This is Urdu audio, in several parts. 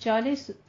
40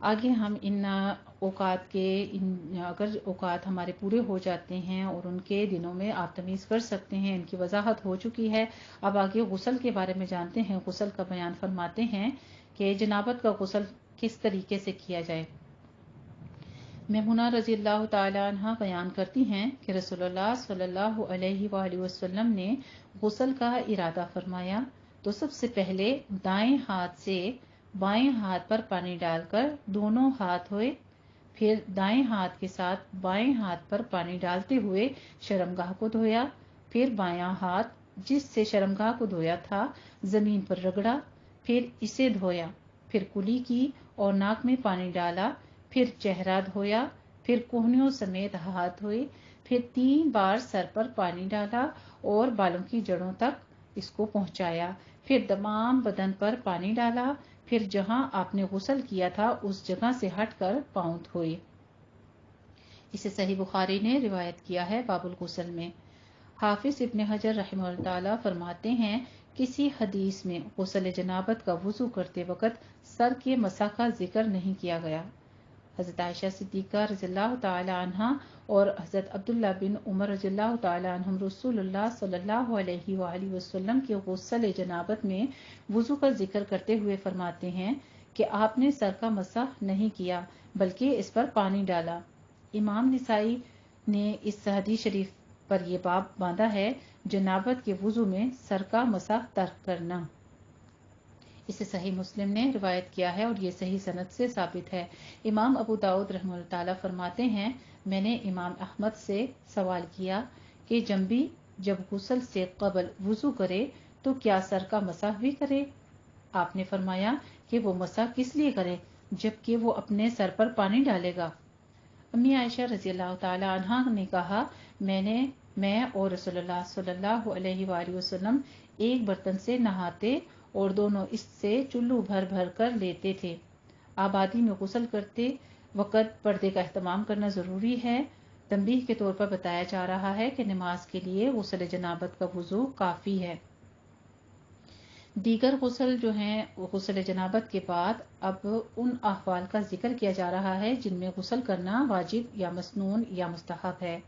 آگے ہم ان اوقات کے اگر اوقات ہمارے پورے ہو جاتے ہیں اور ان کے دنوں میں آپ تمیز کر سکتے ہیں، ان کی وضاحت ہو چکی ہے۔ اب آگے غسل کے بارے میں جانتے ہیں۔ غسل کا بیان فرماتے ہیں کہ جنابت کا غسل کس طریقے سے کیا جائے۔ میمونہ رضی اللہ تعالی عنہ بیان کرتی ہیں کہ رسول اللہ صلی اللہ علیہ وآلہ وسلم نے غسل کا ارادہ فرمایا تو سب سے پہلے دائیں ہاتھ سے بائیں ہاتھ پر پانی ڈال کر دونوں ہاتھ دھوئے، پھر دائیں ہاتھ کے ساتھ بائیں ہاتھ پر پانی ڈالتے ہوئے شرمگاہ کو دھویا، پھر بایاں ہاتھ جس سے شرمگاہ کو دھویا تھا زمین پر رگڑا، پھر اسے دھویا، پھر کلی کی اور ناک میں پانی ڈالا، پھر چہرہ دھویا، پھر کوہنیوں سمیت ہاتھ دھوئے، پھر 3 بار سر پر پانی ڈالا اور بالوں کی جڑوں تک اس کو پہنچایا، پھر تمام بدن پر پانی ڈالا، پھر جہاں آپ نے غسل کیا تھا اس جگہ سے ہٹ کر پاؤں دھوئے۔ اسے صحیح بخاری نے روایت کیا ہے باب الغسل میں۔ حافظ ابن حجر رحمہ اللہ تعالی فرماتے ہیں کسی حدیث میں غسل جنابت کا وضو کرتے وقت سر کے مسح کا ذکر نہیں کیا گیا۔ حضرت عائشہ صدیقہ رضی اللہ تعالی عنہ اور حضرت عبداللہ بن عمر رضی اللہ تعالی عنہم رسول اللہ صلی اللہ علیہ وآلہ وسلم کے غسل جنابت میں وضو کا ذکر کرتے ہوئے فرماتے ہیں کہ آپ نے سر کا مسح نہیں کیا بلکہ اس پر پانی ڈالا۔ امام نسائی نے اس حدیث شریف پر یہ باب باندھا ہے جنابت کے وضو میں سر کا مسح ترک کرنا۔ اسے صحیح مسلم نے روایت کیا ہے اور یہ صحیح سند سے ثابت ہے۔ امام ابو داؤد رحمہ اللہ تعالی فرماتے ہیں میں نے امام احمد سے سوال کیا کہ جنبی جب غسل سے قبل وضو کرے تو کیا سر کا مسح بھی کرے؟ آپ نے فرمایا کہ وہ مسح کس لیے کرے جبکہ وہ اپنے سر پر پانی ڈالے گا؟ امی عائشہ رضی اللہ تعالی عنہا نے کہا میں اور رسول اللہ صلی اللہ علیہ وآلہ وسلم ایک برتن سے نہاتے اور دونوں اس سے چلو بھر بھر کر لیتے تھے۔ آبادی میں غسل کرتے وقت پردے کا اہتمام کرنا ضروری ہے۔ تنبیہ کے طور پر بتایا جا رہا ہے کہ نماز کے لیے غسل جنابت کا وضو کافی ہے۔ دیگر غسل جو ہیں غسل جنابت کے بعد اب ان احوال کا ذکر کیا جا رہا ہے جن میں غسل کرنا واجب یا مسنون یا مستحب ہے۔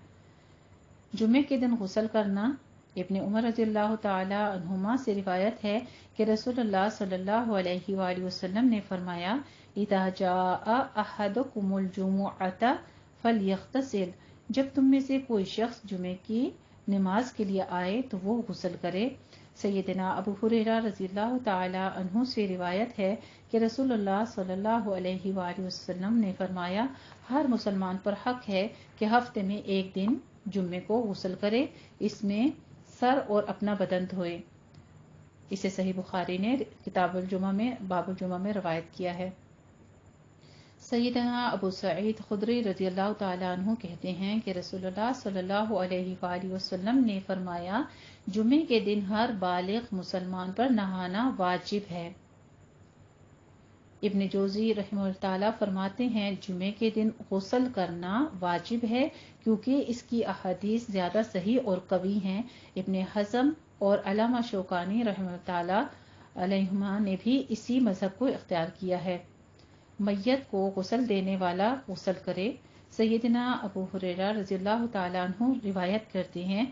جمعے کے دن غسل کرنا، ابن عمر رضی اللہ تعالی عنہما سے روایت ہے کہ رسول اللہ صلی اللہ علیہ وآلہ وسلم نے فرمایا اذا جاء احدکم الجمعۃ فلیغتسل، جب تم میں سے کوئی شخص جمعے کی نماز کے لیے آئے تو وہ غسل کرے۔ سیدنا ابو ہریرہ رضی اللہ تعالی عنہ سے روایت ہے کہ رسول اللہ صلی اللہ علیہ وآلہ وسلم نے فرمایا ہر مسلمان پر حق ہے کہ ہفتے میں ایک دن جمعے کو غسل کرے، اس میں سر اور اپنا بدن دھوئے۔ اسے صحیح بخاری نے کتاب الجمعہ میں باب الجمعہ میں روایت کیا ہے۔ سیدنا ابو سعید خدری رضی اللہ تعالی عنہ کہتے ہیں کہ رسول اللہ صلی اللہ علیہ وآلہ وسلم نے فرمایا جمعے کے دن ہر بالغ مسلمان پر نہانا واجب ہے۔ ابن جوزی رحمہ اللہ تعالی فرماتے ہیں جمعے کے دن غسل کرنا واجب ہے کیونکہ اس کی احادیث زیادہ صحیح اور قوی ہیں۔ ابن حزم اور علامہ شوکانی رحمہ اللہ تعالی علیہما نے بھی اسی مذہب کو اختیار کیا ہے۔ میت کو غسل دینے والا غسل کرے۔ سیدنا ابو ہریرہ رضی اللہ تعالی عنہ روایت کرتے ہیں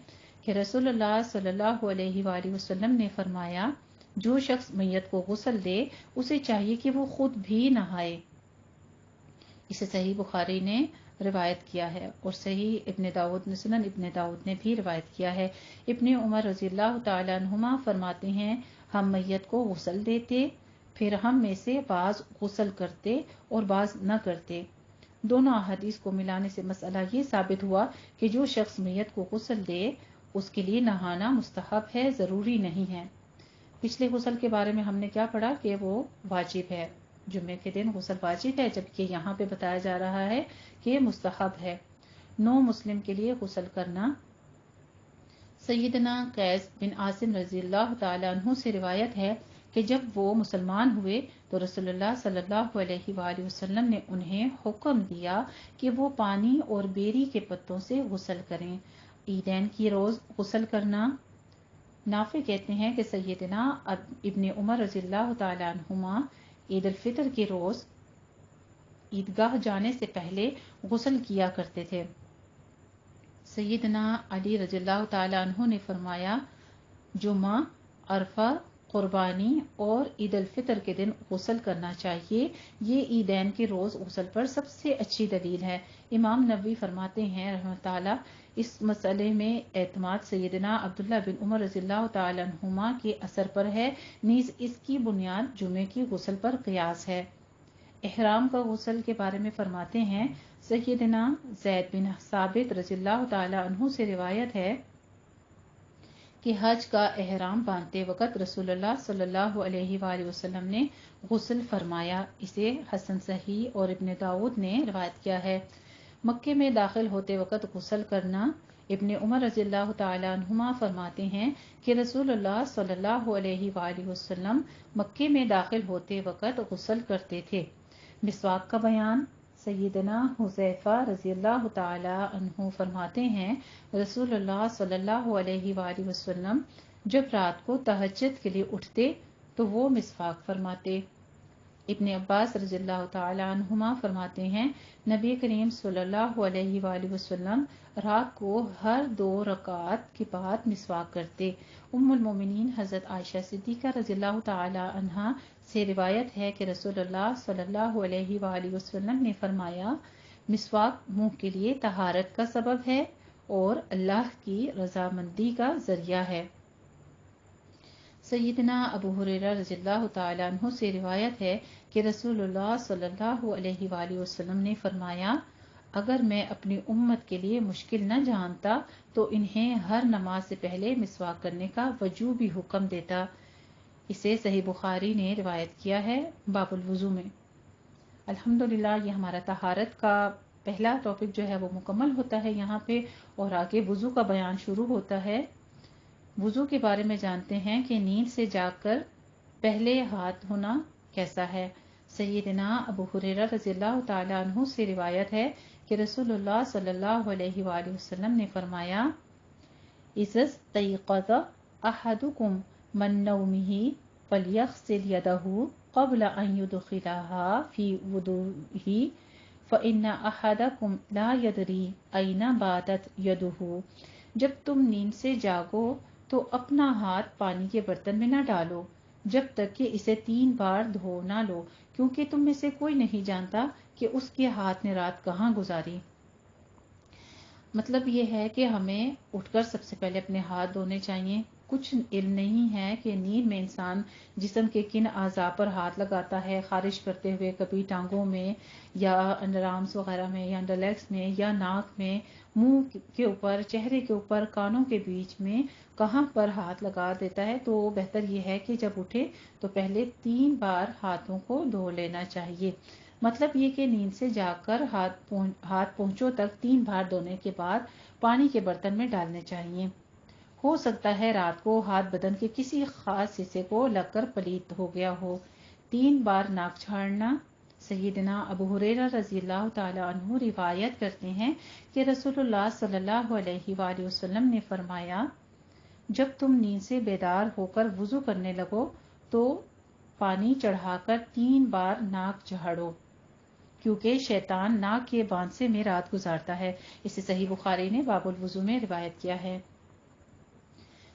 کہ رسول اللہ صلی اللہ علیہ وآلہ وسلم نے فرمایا جو شخص میت کو غسل دے اسے چاہیے کہ وہ خود بھی نہائے۔ اسے صحیح بخاری نے روایت کیا ہے اور صحیح سنن ابن داؤد نے بھی روایت کیا ہے۔ ابن عمر رضی اللہ تعالی عنہما فرماتے ہیں ہم میت کو غسل دیتے، پھر ہم میں سے بعض غسل کرتے اور بعض نہ کرتے۔ دونوں احادیث کو ملانے سے مسئلہ یہ ثابت ہوا کہ جو شخص میت کو غسل دے اس کے لیے نہانا مستحب ہے، ضروری نہیں ہے۔ پچھلے غسل کے بارے میں ہم نے کیا پڑھا کہ وہ واجب ہے، جمعے کے دن غسل واجب ہے، جبکہ یہاں پہ بتایا جا رہا ہے کہ مستحب ہے۔ نو مسلم کے لیے غسل کرنا، سیدنا قیس بن عاصم رضی اللہ تعالی عنہ سے روایت ہے کہ جب وہ مسلمان ہوئے تو رسول اللہ صلی اللہ علیہ وآلہ وسلم نے انہیں حکم دیا کہ وہ پانی اور بیری کے پتوں سے غسل کریں۔ عیدین کی روز غسل کرنا، نافع کہتے ہیں کہ سیدنا ابن عمر رضی اللہ تعالی عنہما عید الفطر کی روز عیدگاہ جانے سے پہلے غسل کیا کرتے تھے۔ سیدنا علی رضی اللہ تعالی عنہ نے فرمایا، جمعہ، عرفہ، قربانی اور عید الفطر کے دن غسل کرنا چاہیے، یہ عیدین کے روز غسل پر سب سے اچھی دلیل ہے۔ امام نووی فرماتے ہیں رحمۃ اللہ، اس مسئلے میں اعتماد سیدنا عبداللہ بن عمر رضی اللہ تعالی عنہما کے اثر پر ہے، نیز اس کی بنیاد جمعے کی غسل پر قیاس ہے۔ احرام کا غسل کے بارے میں فرماتے ہیں، سیدنا زید بن ثابت رضی اللہ تعالی عنہ سے روایت ہے کہ حج کا احرام باندھتے وقت رسول اللہ صلی اللہ علیہ وآلہ وسلم نے غسل فرمایا۔ اسے حسن صحیح اور ابن داؤد نے روایت کیا ہے۔ مکے میں داخل ہوتے وقت غسل کرنا، ابن عمر رضی اللہ تعالی عنہما فرماتے ہیں کہ رسول اللہ صلی اللہ علیہ وآلہ وسلم مکے میں داخل ہوتے وقت غسل کرتے تھے۔ مسواک کا بیان، سیدنا حذیفہ رضی اللہ تعالی عنہ فرماتے ہیں، رسول اللہ صلی اللہ علیہ وآلہ وسلم جب رات کو تہجد کے لیے اٹھتے تو وہ مسواک فرماتے۔ ابن عباس رضی اللہ تعالی عنہما فرماتے ہیں، نبی کریم صلی اللہ علیہ وآلہ وسلم رات کو ہر 2 رکعت کے بعد مسواک کرتے۔ ام المومنین حضرت عائشہ صدیقہ رضی اللہ تعالی عنہا سے روایت ہے کہ رسول اللہ صلی اللہ علیہ وآلہ وسلم نے فرمایا، مسواک منہ کے لیے طہارت کا سبب ہے اور اللہ کی رضامندی کا ذریعہ ہے۔ سیدنا ابو ہریرہ رضی اللہ تعالی عنہ سے روایت ہے کہ رسول اللہ صلی اللہ علیہ وآلہ وسلم نے فرمایا، اگر میں اپنی امت کے لیے مشکل نہ جانتا تو انہیں ہر نماز سے پہلے مسواک کرنے کا وجوبی حکم دیتا۔ اسے صحیح بخاری نے روایت کیا ہے باب الوضو میں۔ الحمدللہ یہ ہمارا طہارت کا پہلا ٹاپک جو ہے وہ مکمل ہوتا ہے یہاں پہ، اور آگے وضو کا بیان شروع ہوتا ہے۔ وضو کے بارے میں جانتے ہیں کہ نیند سے جاگ کر پہلے ہاتھ دھونا کیسا ہے۔ سیدنا ابو ہریرہ رضی اللہ تعالی عنہ سے روایت ہے کہ رسول اللہ صلی اللہ علیہ وآلہ وسلم نے فرمایا، اذا استيقظ احدكم من نومه فليغسل يده قبل ان يدخلها في وضوئه فإن أحدكم لا يدري أين باتت يده۔ جب تم نیند سے جاگو تو اپنا ہاتھ پانی کے برتن میں نہ ڈالو جب تک کہ اسے 3 بار دھو نہ لو، کیونکہ تم میں سے کوئی نہیں جانتا کہ اس کے ہاتھ نے رات کہاں گزاری۔ مطلب یہ ہے کہ ہمیں اٹھ کر سب سے پہلے اپنے ہاتھ دھونے چاہیے۔ کچھ علم نہیں ہے کہ نیند میں انسان جسم کے کن اعضاء پر ہاتھ لگاتا ہے، خارش کرتے ہوئے کبھی ٹانگوں میں یا انڈر آرمز وغیرہ میں یا انڈر لیگز میں یا ناک میں، منہ کے اوپر، چہرے کے اوپر، کانوں کے بیچ میں کہاں پر ہاتھ لگا دیتا ہے۔ تو بہتر یہ ہے کہ جب اٹھے تو پہلے 3 بار ہاتھوں کو دھو لینا چاہیے۔ مطلب یہ کہ نیند سے جاگ کر ہاتھ پہنچوں تک 3 بار دھونے کے بعد پانی کے برتن میں ڈالنے چاہیے۔ ہو سکتا ہے رات کو ہاتھ بدن کے کسی خاص حصے کو لگ کر پلید ہو گیا ہو۔ 3 بار ناک جھاڑنا، سیدنا ابو ہریرہ رضی اللہ تعالی عنہ روایت کرتے ہیں کہ رسول اللہ صلی اللہ علیہ وآلہ وسلم نے فرمایا، جب تم نیند سے بیدار ہو کر وضو کرنے لگو تو پانی چڑھا کر 3 بار ناک جھاڑو، کیونکہ شیطان ناک کے بانسے میں رات گزارتا ہے۔ اسے صحیح بخاری نے باب الوضو میں روایت کیا ہے۔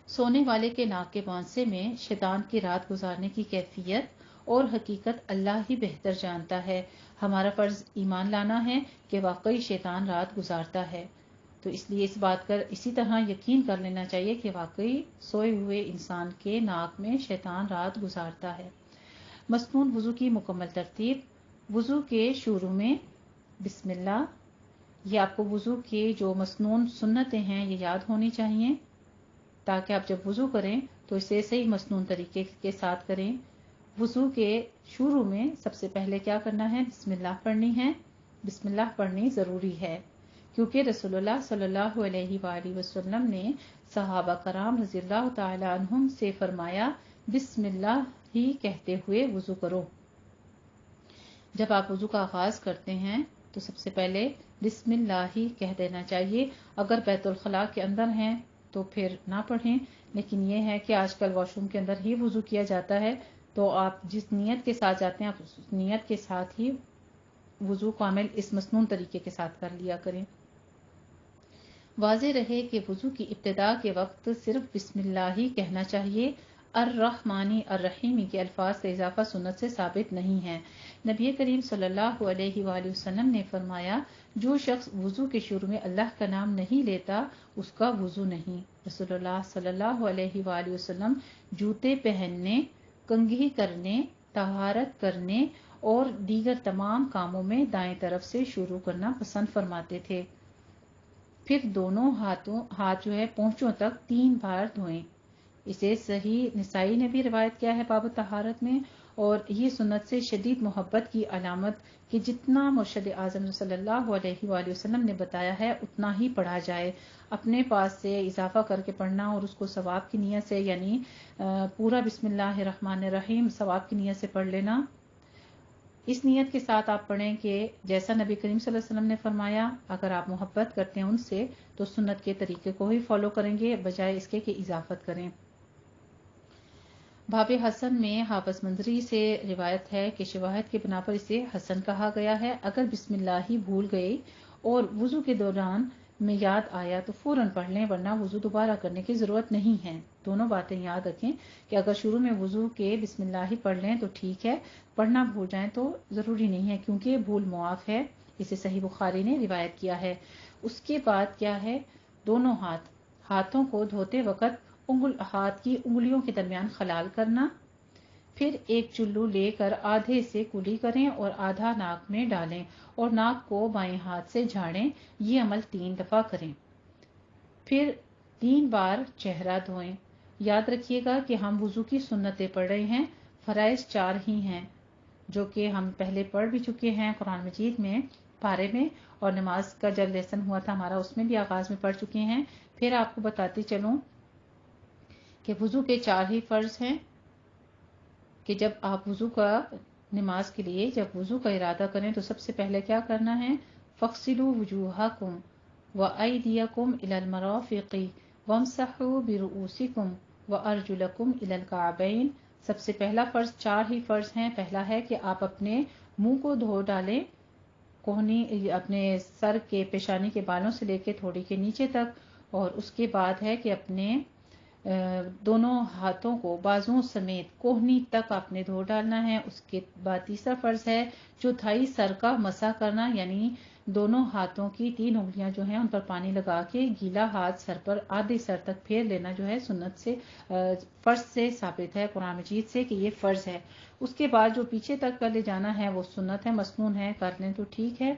سونے والے کے ناک کے بانسے میں شیطان کی رات گزارنے کی کیفیت اور حقیقت اللہ ہی بہتر جانتا ہے۔ ہمارا فرض ایمان لانا ہے کہ واقعی شیطان رات گزارتا ہے، تو اس لیے اس بات کا اسی طرح یقین کر لینا چاہیے کہ واقعی سوئے ہوئے انسان کے ناک میں شیطان رات گزارتا ہے۔ مسنون وضو کی مکمل ترتیب، وضو کے شروع میں بسم اللہ۔ یہ آپ کو وضو کے جو مسنون سنتیں ہیں یہ یاد ہونی چاہیے تاکہ آپ جب وضو کریں تو اسے صحیح مسنون طریقے کے ساتھ کریں۔ وضو کے شروع میں سب سے پہلے کیا کرنا ہے؟ بسم اللہ پڑھنی ہے۔ بسم اللہ پڑھنی ضروری ہے کیونکہ رسول اللہ صلی اللہ علیہ وآلہ وسلم نے صحابہ کرام رضی اللہ تعالی عنہم سے فرمایا، بسم اللہ ہی کہتے ہوئے وضو کرو۔ جب آپ وضو کا آغاز کرتے ہیں تو سب سے پہلے بسم اللہ ہی کہہ دینا چاہیے۔ اگر بیت الخلاء کے اندر ہیں تو پھر نہ پڑھیں، لیکن یہ ہے کہ آج کل واش روم کے اندر ہی وضو کیا جاتا ہے، تو آپ جس نیت کے ساتھ جاتے ہیں آپ اس نیت کے ساتھ ہی وضو کامل اس مسنون طریقے کے ساتھ کر لیا کریں۔ واضح رہے کہ وضو کی ابتدا کے وقت صرف بسم اللہ ہی کہنا چاہیے، الرحمانی الرحیمی کے الفاظ کا اضافہ سنت سے ثابت نہیں ہے۔ نبی کریم صلی اللہ علیہ وآلہ وسلم نے فرمایا، جو شخص وضو کے شروع میں اللہ کا نام نہیں لیتا اس کا وضو نہیں۔ رسول اللہ صلی اللہ علیہ وآلہ وسلم جوتے پہننے، کنگھی کرنے، طہارت کرنے اور دیگر تمام کاموں میں دائیں طرف سے شروع کرنا پسند فرماتے تھے۔ پھر دونوں ہاتھ جو ہے پونچھوں تک 3 بار دھوئیں۔ اسے صحیح نسائی نے بھی روایت کیا ہے باب طہارت میں، اور یہ سنت سے شدید محبت کی علامت کہ جتنا مرشد اعظم صلی اللہ علیہ وآلہ وسلم نے بتایا ہے اتنا ہی پڑھا جائے۔ اپنے پاس سے اضافہ کر کے پڑھنا اور اس کو ثواب کی نیت سے، یعنی پورا بسم اللہ الرحمن الرحیم ثواب کی نیت سے پڑھ لینا، اس نیت کے ساتھ آپ پڑھیں کہ جیسا نبی کریم صلی اللہ علیہ وسلم نے فرمایا، اگر آپ محبت کرتے ہیں ان سے تو سنت کے طریقے کو ہی فالو کریں گے بجائے اس کے کہ اضافت کریں۔ باب حسن میں حافظ منظری سے روایت ہے کہ شواہد کے بنا پر اسے حسن کہا گیا ہے۔ اگر بسم اللہ ہی بھول گئے اور وضو کے دوران میں یاد آیا تو فوراً پڑھ لیں، ورنہ وضو دوبارہ کرنے کی ضرورت نہیں ہے۔ دونوں باتیں یاد رکھیں کہ اگر شروع میں وضو کے بسم اللہ ہی پڑھ لیں تو ٹھیک ہے، پڑھنا بھول جائیں تو ضروری نہیں ہے، کیونکہ بھول معاف ہے، اسے صحیح بخاری نے روایت کیا ہے۔ اس کے بعد کیا ہے، دونوں ہاتھوں کو دھوتے وقت ہاتھ کی انگلیوں کے درمیان خلال کرنا، پھر ایک چلو لے کر آدھے سے کلی کریں اور آدھا ناک میں ڈالیں اور ناک کو بائیں ہاتھ سے جھاڑیں۔ یہ عمل 3 دفعہ کریں۔ پھر 3 بار چہرہ دھوئیں۔ یاد رکھیے گا کہ ہم وضو کی سنتیں پڑھ رہے ہیں، فرائض 4 ہی ہیں جو کہ ہم پہلے پڑھ بھی چکے ہیں قرآن مجید میں پارے میں، اور نماز کا جب لیسن ہوا تھا ہمارا اس میں بھی آغاز میں پڑھ چکے ہیں۔ پھر آپ کو بتاتی چلوں کہ وضو کے 4 ہی فرض ہیں، کہ جب آپ وضو کا نماز کے لیے جب وضو کا ارادہ کریں تو سب سے پہلے کیا کرنا ہے، فَاغْسِلُوا وُجُوهَكُمْ وَأَيْدِيَكُمْ إِلَى الْمَرَافِقِ وَامْسَحُوا بِرُؤُوسِكُمْ وَأَرْجُلَكُمْ إِلَى الْكَعْبَيْنِ۔ سب سے پہلا فرض 4 ہی فرض ہیں۔ پہلا ہے کہ آپ اپنے منہ کو دھو ڈالیں، کوہنی اپنے سر کے پیشانی کے بالوں سے لے کے تھوڑی کے نیچے تک، اور اس کے بعد ہے کہ اپنے دونوں ہاتھوں کو بازوں سمیت کوہنی تک آپ نے دھو ڈالنا ہے۔ اس کے بعد تیسرا فرض ہے چوتھائی سر کا مسح کرنا، یعنی دونوں ہاتھوں کی 3 انگلیاں جو ہیں ان پر پانی لگا کے گیلا ہاتھ سر پر آدھے سر تک پھیر لینا، جو ہے سنت سے فرض سے ثابت ہے قرآن مجید سے کہ یہ فرض ہے۔ اس کے بعد جو پیچھے تک کر لے جانا ہے وہ سنت ہے، مسنون ہے، کر لیں تو ٹھیک ہے۔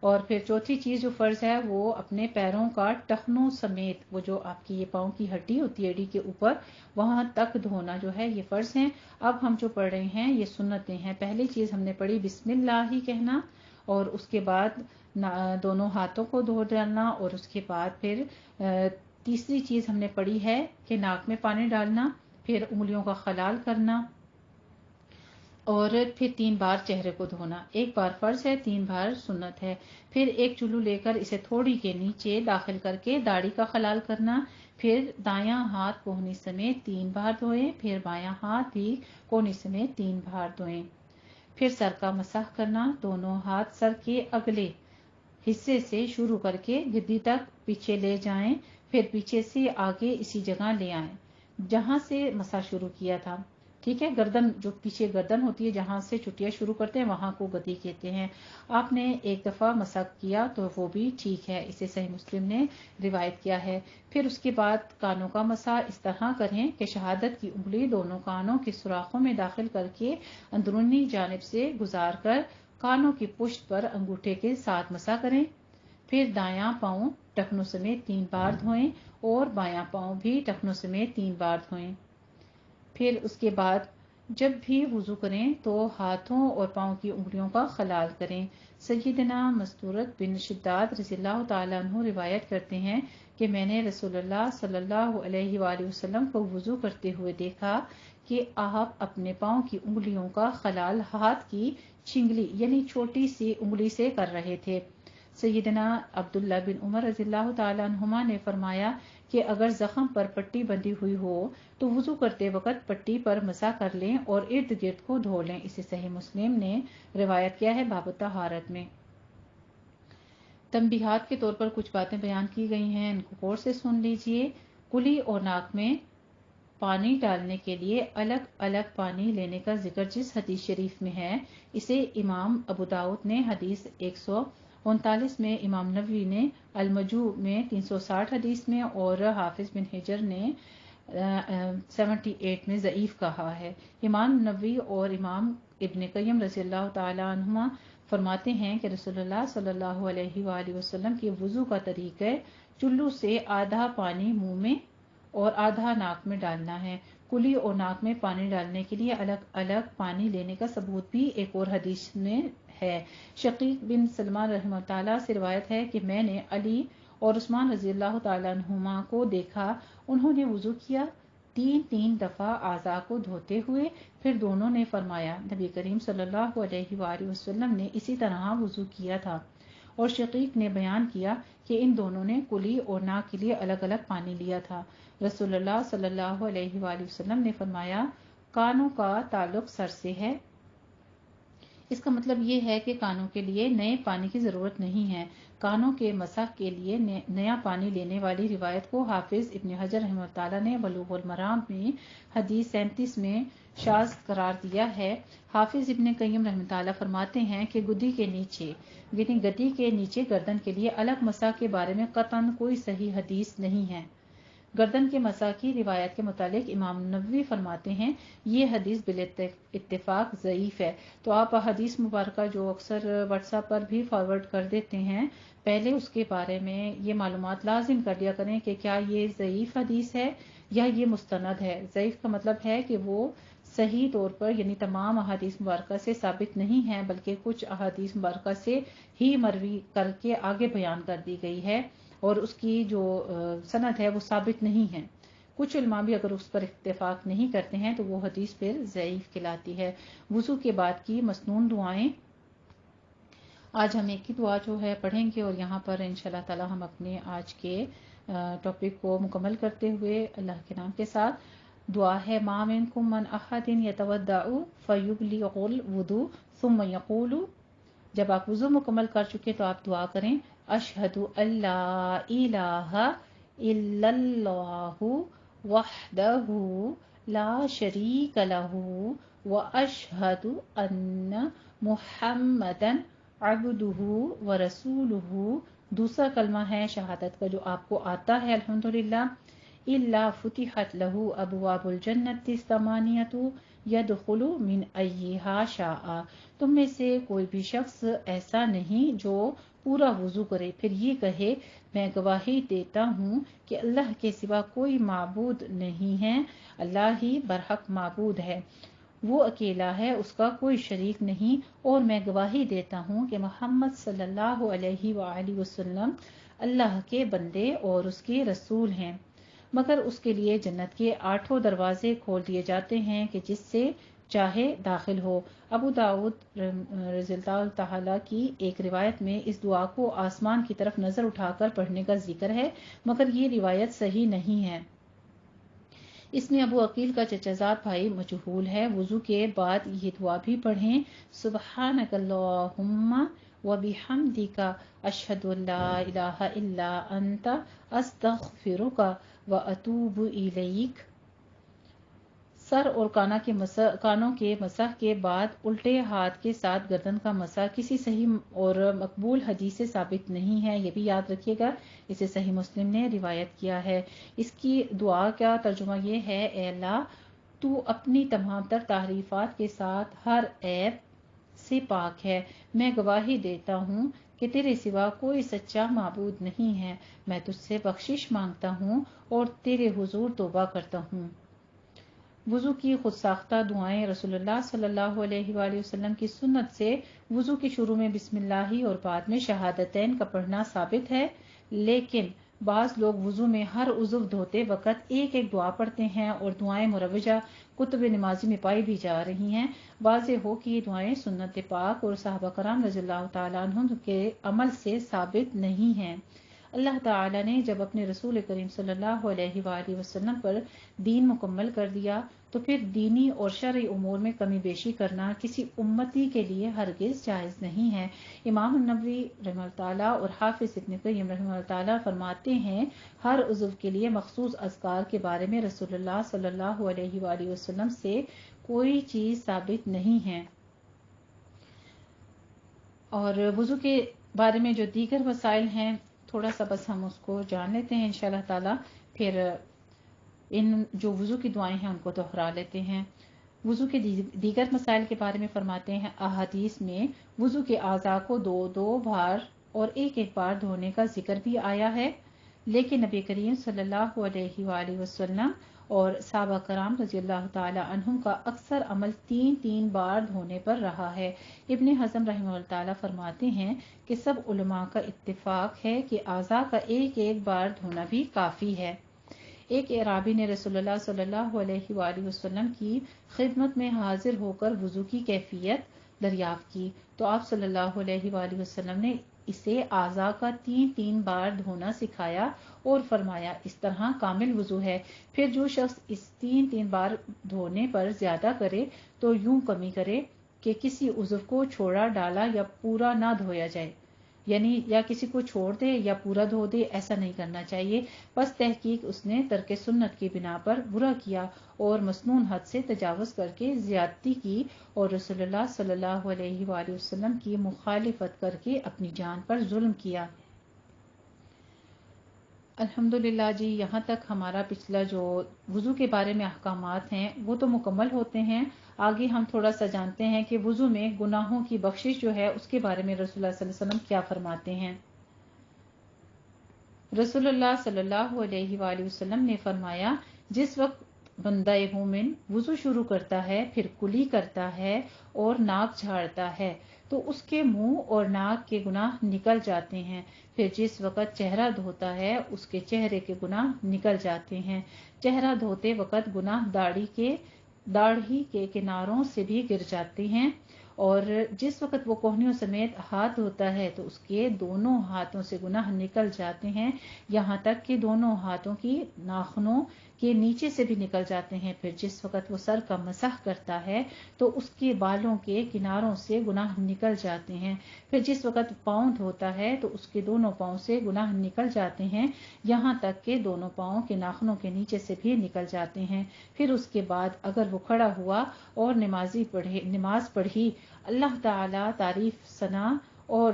اور پھر چوتھی چیز جو فرض ہے وہ اپنے پیروں کا ٹخنوں سمیت، وہ جو آپ کی یہ پاؤں کی ہڈی ہوتی ہے ایڑی کے اوپر، وہاں تک دھونا جو ہے یہ فرض ہیں۔ اب ہم جو پڑھ رہے ہیں یہ سنتیں ہیں۔ پہلی چیز ہم نے پڑھی بسم اللہ ہی کہنا، اور اس کے بعد دونوں ہاتھوں کو دھو ڈالنا، اور اس کے بعد پھر تیسری چیز ہم نے پڑھی ہے کہ ناک میں پانی ڈالنا، پھر انگلیوں کا خلال کرنا، اور پھر 3 بار چہرے کو دھونا۔ 1 بار فرض ہے، 3 بار سنت ہے۔ پھر ایک چلو لے کر اسے تھوڑی کے نیچے داخل کر کے داڑھی کا خلال کرنا، پھر دایاں ہاتھ کوہنی سمیت 3 بار دھوئیں، پھر بایاں ہاتھ بھی کوہنی سمیت 3 بار دھوئیں۔ پھر سر کا مسح کرنا، دونوں ہاتھ سر کے اگلے حصے سے شروع کر کے گدی تک پیچھے لے جائیں، پھر پیچھے سے آگے اسی جگہ لے آئیں جہاں سے مسح شروع کیا تھا، ٹھیک ہے۔ گردن جو پیچھے گردن ہوتی ہے جہاں سے چٹیاں شروع کرتے ہیں وہاں کو گدی کہتے ہیں۔ آپ نے 1 دفعہ مسح کیا تو وہ بھی ٹھیک ہے، اسے صحیح مسلم نے روایت کیا ہے۔ پھر اس کے بعد کانوں کا مسح اس طرح کریں کہ شہادت کی انگلی دونوں کانوں کے سوراخوں میں داخل کر کے اندرونی جانب سے گزار کر کانوں کی پشت پر انگوٹھے کے ساتھ مسح کریں۔ پھر دایاں پاؤں ٹخنوں سمیت 3 بار دھوئیں اور بایاں پاؤں بھی ٹخنوں سمیت 3 بار دھوئیں۔ پھر اس کے بعد جب بھی وضو کریں تو ہاتھوں اور پاؤں کی انگلیوں کا خلال کریں۔ سیدنا مستورد بن شداد رضی اللہ تعالیٰ عنہ روایت کرتے ہیں کہ میں نے رسول اللہ صلی اللہ علیہ وآلہ وسلم کو وضو کرتے ہوئے دیکھا کہ آپ اپنے پاؤں کی انگلیوں کا خلال ہاتھ کی چنگلی یعنی چھوٹی سی انگلی سے کر رہے تھے۔ سیدنا عبداللہ بن عمر رضی اللہ تعالیٰ عنہما نے فرمایا کہ اگر زخم پر پٹی بندھی ہوئی ہو تو وضو کرتے وقت پٹی پر مسح کر لیں اور ارد گرد کو دھو لیں. اسے صحیح مسلم نے روایت کیا ہے باب الطہارت میں. تنبیہات کے طور پر کچھ باتیں بیان کی گئی ہیں، ان کو غور سے سن لیجئے. کلی اور ناک میں پانی ڈالنے کے لیے الگ الگ پانی لینے کا ذکر جس حدیث شریف میں ہے، اسے امام ابو داؤد نے حدیث 139 میں، امام نووی نے المجموع میں 360 حدیث میں اور حافظ بن حجر نے 78 میں ضعیف کہا ہے. امام نووی اور امام ابن قیم رضی اللہ تعالیٰ عنہما فرماتے ہیں کہ رسول اللہ صلی اللہ علیہ وآلہ وسلم کے وضو کا طریقہ چلو سے آدھا پانی منہ میں اور آدھا ناک میں ڈالنا ہے. کلی اور ناک میں پانی ڈالنے کے لیے الگ الگ پانی لینے کا ثبوت بھی ایک اور حدیث میں ہے. شقیق بن سلمان رحمہ اللہ سے روایت ہے کہ میں نے علی اور عثمان رضی اللہ تعالیٰ عنہما کو دیکھا، انہوں نے وضو کیا 3 دفعہ اعضاء کو دھوتے ہوئے، پھر دونوں نے فرمایا نبی کریم صلی اللہ علیہ وآلہ وسلم نے اسی طرح وضو کیا تھا. اور شقیق نے بیان کیا کہ ان دونوں نے کلی اور ناک کے لیے الگ الگ پانی لیا تھا. رسول اللہ صلی اللہ علیہ وآلہ وسلم نے فرمایا کانوں کا تعلق سر سے ہے. اس کا مطلب یہ ہے کہ کانوں کے لیے نئے پانی کی ضرورت نہیں ہے. کانوں کے مسح کے لیے نیا پانی لینے والی روایت کو حافظ ابن حجر رحمہ اللہ نے بلوغ المرام میں حدیث 37 میں شاذ قرار دیا ہے. حافظ ابن قیم رحمہ اللہ فرماتے ہیں کہ گدی کے نیچے گردن کے لیے الگ مسح کے بارے میں قطعاً کوئی صحیح حدیث نہیں ہے. گردن کے مسح کی روایت کے متعلق امام نووی فرماتے ہیں یہ حدیث بالاتفاق ضعیف ہے. تو آپ حدیث مبارکہ جو اکثر واٹس ایپ پر بھی فارورڈ کر دیتے ہیں، پہلے اس کے بارے میں یہ معلومات لازم کر لیا کریں کہ کیا یہ ضعیف حدیث ہے یا یہ مستند ہے. ضعیف کا مطلب ہے کہ وہ صحیح طور پر یعنی تمام احادیث مبارکہ سے ثابت نہیں ہے، بلکہ کچھ احادیث مبارکہ سے ہی مروی کر کے آگے بیان کر دی گئی ہے اور اس کی جو سند ہے وہ ثابت نہیں ہے. کچھ علماء بھی اگر اس پر اتفاق نہیں کرتے ہیں تو وہ حدیث پھر ضعیف کہلاتی ہے. وضو کے بعد کی مسنون دعائیں، آج ہم ایک ہی دعا جو ہے پڑھیں گے اور یہاں پر انشاءاللہ تعالی ہم اپنے آج کے ٹاپک کو مکمل کرتے ہوئے اللہ کے نام کے ساتھ دعا ہے ما منکم من احد یتودع فیبلغ الوضوء ثم یقول، جب آپ وضو مکمل کر چکے تو آپ دعا کریں اشہد ان لا الہ الا اللہ وحدہ لا شریک لہ واشہد ان محمدا عبدہ ورسولہ. دوسرا کلمہ ہے شہادت کا جو آپ کو آتا ہے الحمدللہ. الا فتحت لہ ابواب الجنت الثمانیۃ یدخل من ایہا شاء. تم میں سے کوئی بھی شخص ایسا نہیں جو پورا وضو کرے پھر یہ کہے میں گواہی دیتا ہوں کہ اللہ کے سوا کوئی معبود نہیں ہے، اللہ ہی برحق معبود ہے، وہ اکیلا ہے، اس کا کوئی شریک نہیں، اور میں گواہی دیتا ہوں کہ محمد صلی اللہ علیہ وآلہ وسلم اللہ کے بندے اور اس کے رسول ہیں. مگر اس کے لیے جنت کے 8 دروازے کھول دیے جاتے ہیں کہ جس سے چاہے داخل ہو. ابو داؤد رضی اللہ تعالیٰ کی ایک روایت میں اس دعا کو آسمان کی طرف نظر اٹھا کر پڑھنے کا ذکر ہے، مگر یہ روایت صحیح نہیں ہے. اس میں ابو عقیل کا چچا زاد بھائی مجہول ہے. وضو کے بعد یہ دعا بھی پڑھیں سبحانک اللہم وبحمدک اشہد ان لا الہ الا انت استغفرک واتوب الیک. سر اور کانوں کے مسح کے بعد الٹے ہاتھ کے ساتھ گردن کا مسح کسی صحیح اور مقبول حدیث سے ثابت نہیں ہے، یہ بھی یاد رکھیے گا. اسے صحیح مسلم نے روایت کیا ہے. اس کی دعا کا ترجمہ یہ ہے اے اللہ تو اپنی تمام تر تعریفات کے ساتھ ہر عیب سے پاک ہے، میں گواہی دیتا ہوں کہ تیرے سوا کوئی سچا معبود نہیں ہے، میں تجھ سے بخشش مانگتا ہوں اور تیرے حضور توبہ کرتا ہوں. وضو کی خود ساختہ دعائیں رسول اللہ صلی اللہ علیہ وآلہ وسلم کی سنت سے وضو کے شروع میں بسم اللہ اور بعد میں شہادتین کا پڑھنا ثابت ہے، لیکن بعض لوگ وضو میں ہر عضو دھوتے وقت ایک ایک دعا پڑھتے ہیں اور دعائیں مروجہ کتب نمازی میں پائی بھی جا رہی ہیں۔ واضح ہو کہ یہ دعائیں سنت پاک اور صحابہ کرام رضی اللہ تعالیٰ عنہم کے عمل سے ثابت نہیں ہیں۔ اللہ تعالیٰ نے جب اپنے رسول کریم صلی اللہ علیہ وآلہ وسلم پر دین مکمل کر دیا تو پھر دینی اور شرعی امور میں کمی بیشی کرنا کسی امتی کے لیے ہرگز جائز نہیں ہے۔ امام النووی رحمہ اللہ تعالیٰ اور حافظ ابن قیم رحمہ اللہ تعالیٰ فرماتے ہیں ہر عضو کے لیے مخصوص اذکار کے بارے میں رسول اللہ صلی اللہ علیہ وآلہ وسلم سے کوئی چیز ثابت نہیں ہے۔ اور وضو کے بارے میں جو دیگر مسائل ہیں تھوڑا سا بس ہم اس کو جان لیتے ہیں انشاءاللہ تعالیٰ، پھر ان جو وضو کی دعائیں ہیں ان کو دہرا لیتے ہیں۔ وضو کے دیگر مسائل کے بارے میں فرماتے ہیں احادیث میں وضو کے اعضاء کو دو دو بار اور ایک ایک بار دھونے کا ذکر بھی آیا ہے، لیکن نبی کریم صلی اللہ علیہ وآلہ وسلم اور صحابہ کرام رضی اللہ تعالی عنہم کا اکثر عمل تین تین بار دھونے پر رہا ہے۔ ابن حزم رحمہ اللہ تعالی فرماتے ہیں کہ سب علماء کا اتفاق ہے کہ اعضاء کا ایک ایک بار دھونا بھی کافی ہے۔ ایک اعرابی نے رسول اللہ صلی اللہ علیہ وآلہ وسلم کی خدمت میں حاضر ہو کر وضو کی کیفیت دریافت کی تو آپ صلی اللہ علیہ وآلہ وسلم نے اسے اعضاء کا تین تین بار دھونا سکھایا اور فرمایا اس طرح کامل وضو ہے۔ پھر جو شخص اس تین تین بار دھونے پر زیادہ کرے تو یوں کمی کرے کہ کسی عضو کو چھوڑا ڈالا یا پورا نہ دھویا جائے، یعنی یا کسی کو چھوڑ دے یا پورا دھو دے، ایسا نہیں کرنا چاہیے۔ بس تحقیق اس نے ترک سنت کی بنا پر برا کیا اور مسنون حد سے تجاوز کر کے زیادتی کی اور رسول اللہ صلی اللہ علیہ وآلہ وسلم کی مخالفت کر کے اپنی جان پر ظلم کیا۔ الحمدللہ جی، یہاں تک ہمارا پچھلا جو وضو کے بارے میں احکامات ہیں وہ تو مکمل ہوتے ہیں۔ آگے ہم تھوڑا سا جانتے ہیں کہ وضو میں گناہوں کی بخشش جو ہے اس کے بارے میں رسول اللہ صلی اللہ علیہ وسلم کیا فرماتے ہیں۔ رسول اللہ صلی اللہ علیہ وآلہ وسلم نے فرمایا جس وقت بندہ مومن وضو شروع کرتا ہے پھر کلی کرتا ہے اور ناک جھاڑتا ہے تو اس کے منہ اور ناک کے گناہ نکل جاتے ہیں، پھر جس وقت چہرہ دھوتا ہے اس کے چہرے کے گناہ نکل جاتے ہیں۔ چہرہ دھوتے وقت گناہ داڑھی کے کناروں سے بھی گر جاتے ہیں، اور جس وقت وہ کوہنیوں سمیت ہاتھ دھوتا ہے تو اس کے دونوں ہاتھوں سے گناہ نکل جاتے ہیں، یہاں تک کہ دونوں ہاتھوں کی ناخنوں کے نیچے سے بھی نکل جاتے ہیں۔ پھر جس وقت وہ سر کا مسح کرتا ہے تو اس کے بالوں کے کناروں سے گناہ نکل جاتے ہیں۔ پھر جس وقت پاؤں دھوتا ہے تو اس کے دونوں پاؤں سے گناہ نکل جاتے ہیں، یہاں تک کہ دونوں پاؤں کے ناخنوں کے نیچے سے بھی نکل جاتے ہیں۔ پھر اس کے بعد اگر وہ کھڑا ہوا اور نماز پڑھی، اللہ تعالی تعریف ثنا اور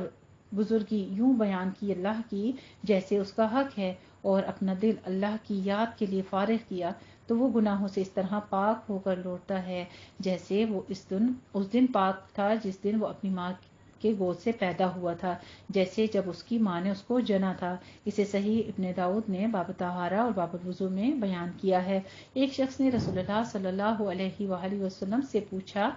بزرگی یوں بیان کی اللہ کی جیسے اس کا حق ہے، اور اپنا دل اللہ کی یاد کے لیے فارغ کیا تو وہ گناہوں سے اس طرح پاک ہو کر لوٹتا ہے جیسے وہ اس دن پاک تھا جس دن وہ اپنی ماں کے گود سے پیدا ہوا تھا، جیسے جب اس کی ماں نے اس کو جنا تھا۔ اسے صحیح ابن داؤد نے باب طہارہ اور باب الوضو میں بیان کیا ہے۔ ایک شخص نے رسول اللہ صلی اللہ علیہ وآلہ وسلم سے پوچھا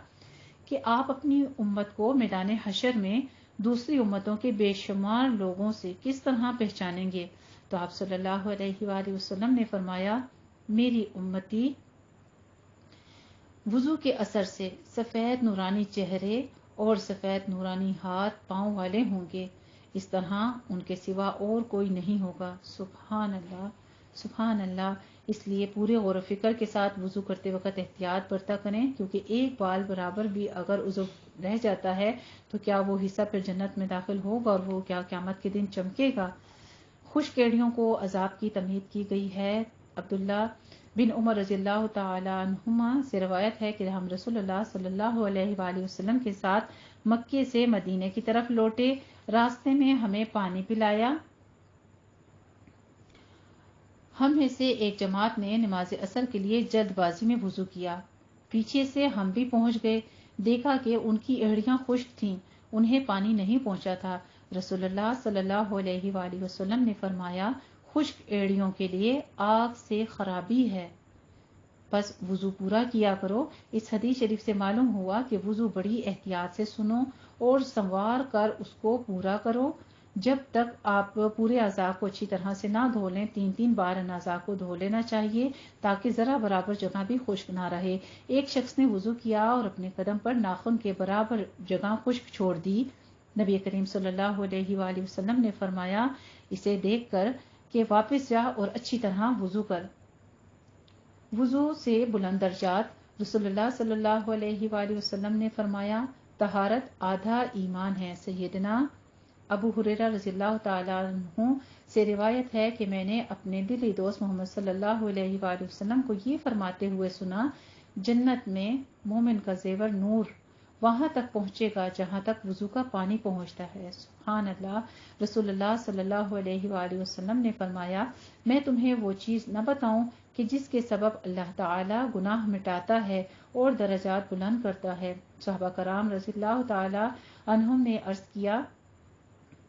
کہ آپ اپنی امت کو میدان حشر میں دوسری امتوں کے بے شمار لوگوں سے کس طرح پہچانیں گے؟ تو آپ صلی اللہ علیہ وآلہ وسلم نے فرمایا میری امتی وضو کے اثر سے سفید نورانی چہرے اور سفید نورانی ہاتھ پاؤں والے ہوں گے، اس طرح ان کے سوا اور کوئی نہیں ہوگا۔ سبحان اللہ، سبحان اللہ۔ اس لیے پورے غور و فکر کے ساتھ وضو کرتے وقت احتیاط برتا کریں، کیونکہ ایک بال برابر بھی اگر عضو رہ جاتا ہے تو کیا وہ حصہ پھر جنت میں داخل ہوگا اور وہ کیا قیامت کے دن چمکے گا؟ خشک ایڑیوں کو عذاب کی تمہید کی گئی ہے۔ عبداللہ بن عمر رضی اللہ تعالی عنہما سے روایت ہے کہ ہم رسول اللہ صلی اللہ علیہ وآلہ وسلم کے ساتھ مکے سے مدینے کی طرف لوٹے، راستے میں ہمیں پانی پلایا۔ ہم میں سے ایک جماعت نے نماز عصر کے لیے جلد بازی میں وضو کیا، پیچھے سے ہم بھی پہنچ گئے، دیکھا کہ ان کی ایڑیاں خشک تھیں، انہیں پانی نہیں پہنچا تھا۔ رسول اللہ صلی اللہ علیہ وآلہ وسلم نے فرمایا خشک ایڑیوں کے لیے آگ سے خرابی ہے، بس وضو پورا کیا کرو۔ اس حدیث شریف سے معلوم ہوا کہ وضو بڑی احتیاط سے سنو اور سنوار کر اس کو پورا کرو۔ جب تک آپ پورے اعضاء کو اچھی طرح سے نہ دھو لیں 3 بار ان اعضاء کو دھو لینا چاہیے تاکہ ذرا برابر جگہ بھی خشک نہ رہے۔ ایک شخص نے وضو کیا اور اپنے قدم پر ناخن کے برابر جگہ خشک چھوڑ دی۔ نبی کریم صلی اللہ علیہ وآلہ وسلم نے فرمایا اسے دیکھ کر کہ واپس جا اور اچھی طرح وضو کر۔ وضو سے بلند درجات۔ رسول اللہ صلی اللہ علیہ وآلہ وسلم نے فرمایا طہارت آدھا ایمان ہے۔ سیدنا ابو ہریرہ رضی اللہ تعالیٰ عنہ سے روایت ہے کہ میں نے اپنے دلی دوست محمد صلی اللہ علیہ وآلہ وسلم کو یہ فرماتے ہوئے سنا، جنت میں مومن کا زیور نور وہاں تک پہنچے گا جہاں تک وضو کا پانی پہنچتا ہے۔ سبحان اللہ۔ رسول اللہ صلی اللہ علیہ وآلہ وسلم نے فرمایا میں تمہیں وہ چیز نہ بتاؤں کہ جس کے سبب اللہ تعالیٰ گناہ مٹاتا ہے اور درجات بلند کرتا ہے؟ صحابہ کرام رضی اللہ تعالیٰ عنہم نے عرض کیا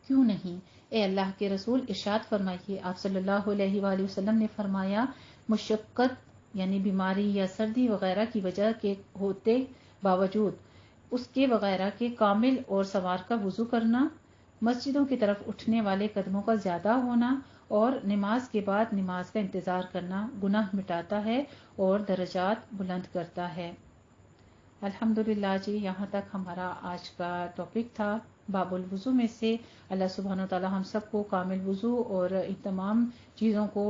کیوں نہیں اے اللہ کے رسول، ارشاد فرمائیے۔ آپ صلی اللہ علیہ وآلہ وسلم نے فرمایا مشقت یعنی بیماری یا سردی وغیرہ کی وجہ کے ہوتے باوجود اس کے وغیرہ کے کامل اور سنوار کا وضو کرنا، مسجدوں کی طرف اٹھنے والے قدموں کا زیادہ ہونا اور نماز کے بعد نماز کا انتظار کرنا گناہ مٹاتا ہے اور درجات بلند کرتا ہے۔ الحمدللہ جی، یہاں تک ہمارا آج کا ٹاپک تھا باب الوضو میں سے۔ اللہ سبحانہ وتعالی ہم سب کو کامل وضو اور ان تمام چیزوں کو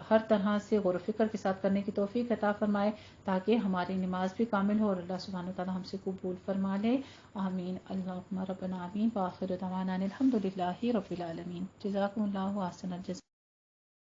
ہر طرح سے غور و فکر کے ساتھ کرنے کی توفیق عطا فرمائے تاکہ ہماری نماز بھی کامل ہو اور اللہ سبحانہ وتعالی ہم سے قبول فرما لے۔ آمین اللہم ربنا آمین۔ وآخر دعوانا الحمدللہ رب العالمین۔ جزاکم اللہ احسن الجزاء۔